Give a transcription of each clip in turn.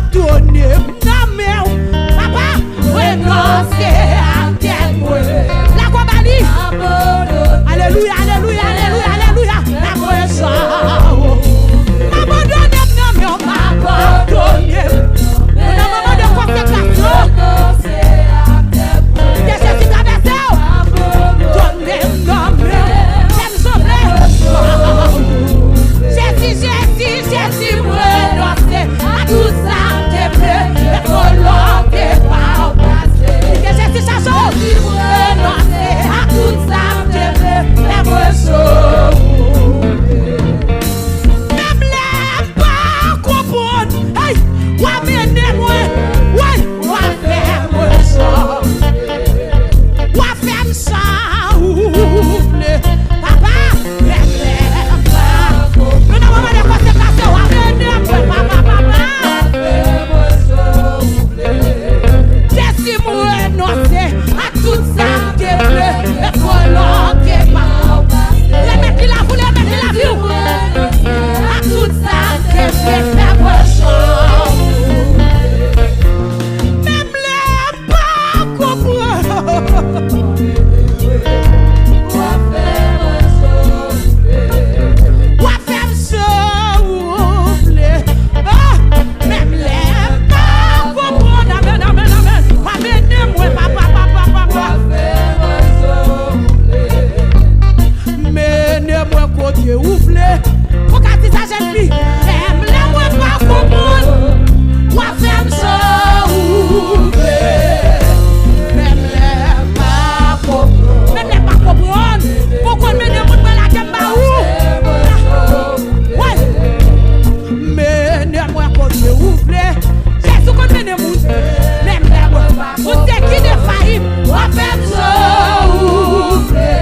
abandonné, non mais papa, renoncer à terre. La compagnie, alléluia, alléluia, alléluia, alléluia, la présence. M'abandonner, non mais on m'a abandonné. Dans le moment de consécration, qu'est-ce que tu traverses? Donnez, non mais, j'aime sauver. Jésus, renoncer à tout ça, t'es prêt, volonté par passé. Que Jésus chanson, renoncer à tout ça, t'es prêt, sauver. Même les pas comprendre, hey, ou amener moi, ouais, ou faire moi ça, ou faire ça, ouvre, papa, même les pas comprendre. Nous n'avons pas de conséquences, ou amener moi, papa, Jésus moi renoncer à tout ça, t'es prêt, volonté par passé. Les mecs qui la voulaient, les mecs qui la vivent. À tout ça, t'es fait faire même les pas comprendre. Ou faire souffler. Même les pas comprendre. Amen, amen, amen. Amenez-moi, papa. Menez-moi côté ouvlé. Pour qu'à ça jeune fille. Aime-les-moi pas comprendre. Ou faire souffler. Même les pas comprendre. Même les pas comprendre. Pourquoi menez-moi dans la gamba où? Ouais. Menez-moi côté ouvlé. Jésus qu'on menez-moi. Même les moi. Vous êtes qui de failli. Ou faire souffler.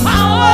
Oh,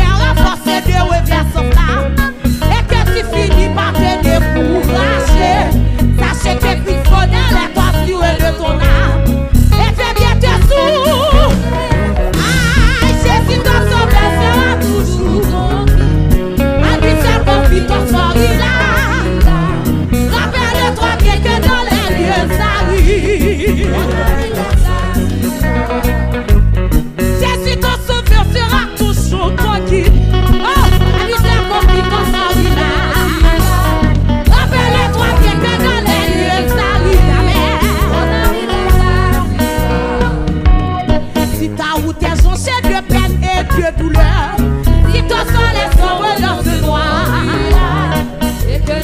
perds la force de revenir sauf là. Et que tu finis par te décourager. Sachez que puis faut dans les tortures de ton âme. Et fais bien tes sous. Aïe, Jésus ton sauveur sera toujours. À lui seul confie ton sort il a. Rappelle-toi bien que dans les lieux arrivent. Jésus ton sauveur sera toujours ton guide. Oh, à lui seul confie ton sort il a. Rappelle-toi bien que dans les lieux arrivent. Si ta route est jonchée de peine et de douleur, si ton sol est sombre dans ce noir, et que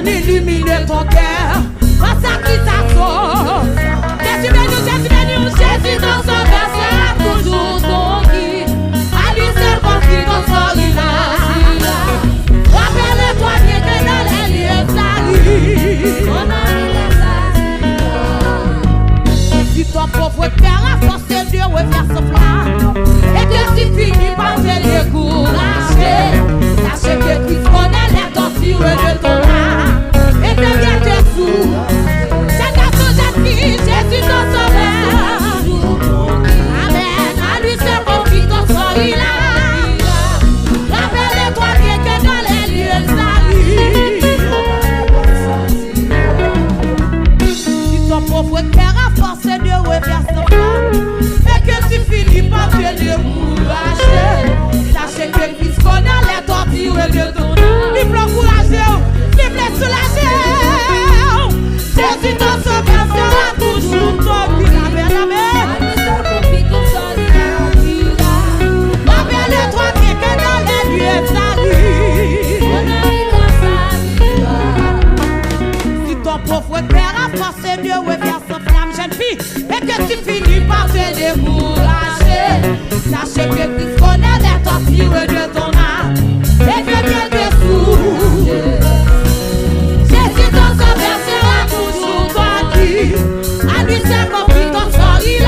n'illumine ton cœur, face à qui ça sort. Jésus béni, Jésus ton sauveur sera toujours ton guide. À lui seul confie ton sort il a. Rappelle-toi bien que dans les lieux arrivent. Si ton pauvre père a force de refaire son flamme, et que tu finis par te décourager, sachez que Christ connaît les tortures de ton âme, et que bien te sous. Chaque garçon, jeune fille, Jésus ton sauveur. Amen, à lui seul confie ton sort il a. Rappelle-toi bien que dans les lieux arrivent. Si ton pauvre cœur a force de refaire son flamme, et que tu finis par te décourager, sachez que Christ connaît les tortures de ton âme. Il faut encourager, il faut soulager. Jésus ton sauveur sera toujours ton guide. Amen, amen. Rappelle-toi bien que dans les lieux arrivent. Si ton pauvre père a force de refaire son flamme, jeune fille, et que tu finis par te décourager, sachez que Christ connaît les tortures de ton âme, et que bien te sous. Jésus ton sauveur sera toujours ton guide. À lui seul confie ton sort il a.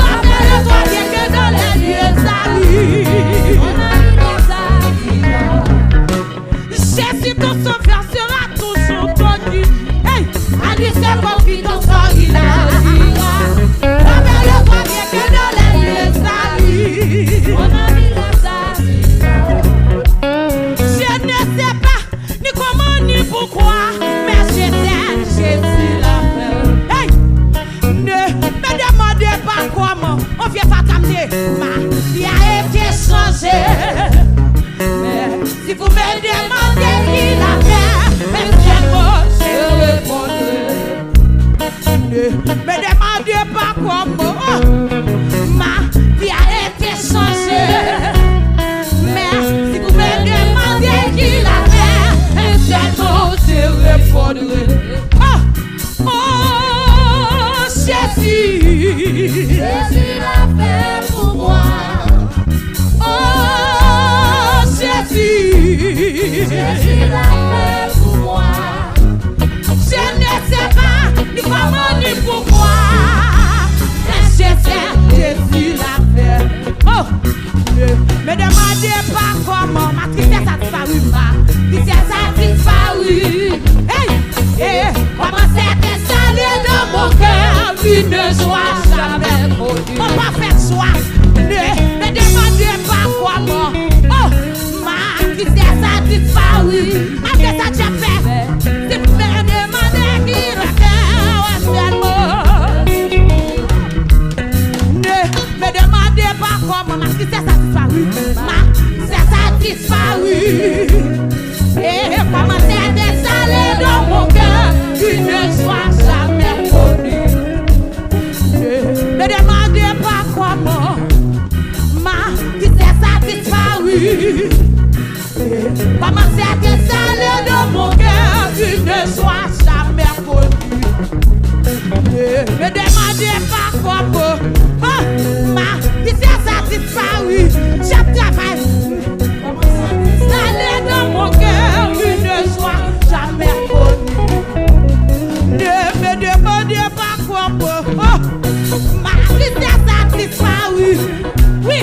Rappelle-toi bien que dans les lieux arrivent. Jésus ton sauveur sera toujours ton guide. Hey, à lui seul confie ton sort il a. Rappelle-toi bien que dans les lieux arrivent. Je ne sais pas ni comment ni pourquoi, mais je sais Jésus l'a fait. Hey, ne me demandez pas comment, on vient pas t'amener. Ma vie a été changée. Mais si vous me demandez qui l'a fait, je répondrai. Ne me demandez pas comment, ma vie a été changée. Mais si vous me demandez qui l'a fait, je répondrai. Oh, Jésus, Jésus l'a fait pour moi. Oh, Jésus, Jésus l'a fait pour moi. Je ne sais pas ni comment ni pourquoi, mais je sais Jésus l'a fait. Oh, ne me demandez pas comment ma tristesse a disparu, ma tristesse a disparu. Hey, hey, comment c'est installé dans mon cœur une joie jamais connue. Mon parfait joie, ne me demandez pas comment. Oh, ma tristesse a disparu. Après ça, j'ai fait. Si vous me demandez qui le cœur est seulement. Ne me demandez pas comment ma tristesse a disparu. Ma tristesse a disparu. Et comment c'est installé dans mon cœur une joie jamais connue. Ne me demandez pas comment ma tristesse a disparu. Comment c'est installé dans mon cœur une joie jamais connue. Ne me demandez pas comment ma tristesse a disparu. J'ai travaillé. Installé dans mon cœur une joie jamais connue. Ne me demandez pas comment ma tristesse a disparu. Oui.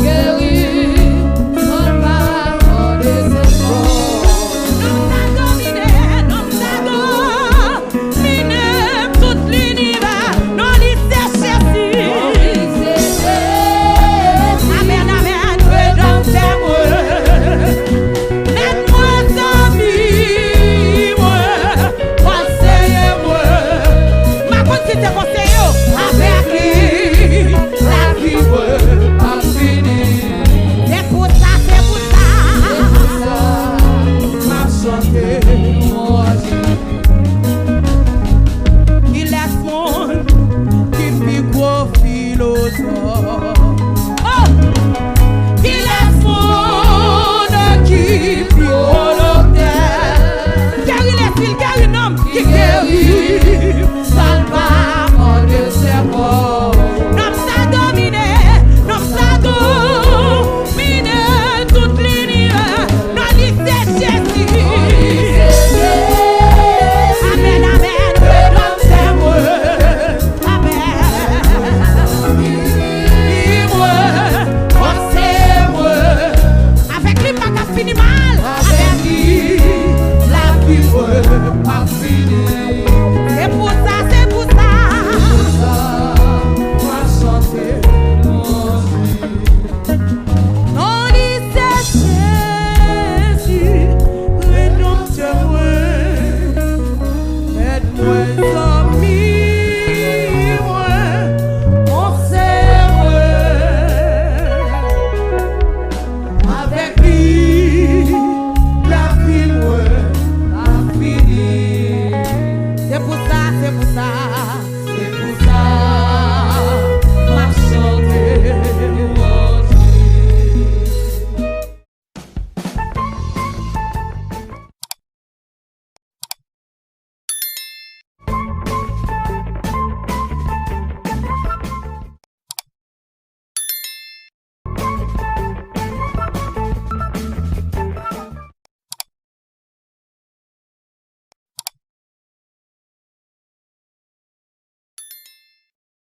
Guéri, on va en décembre. animal avec qui la qui veut pas finir.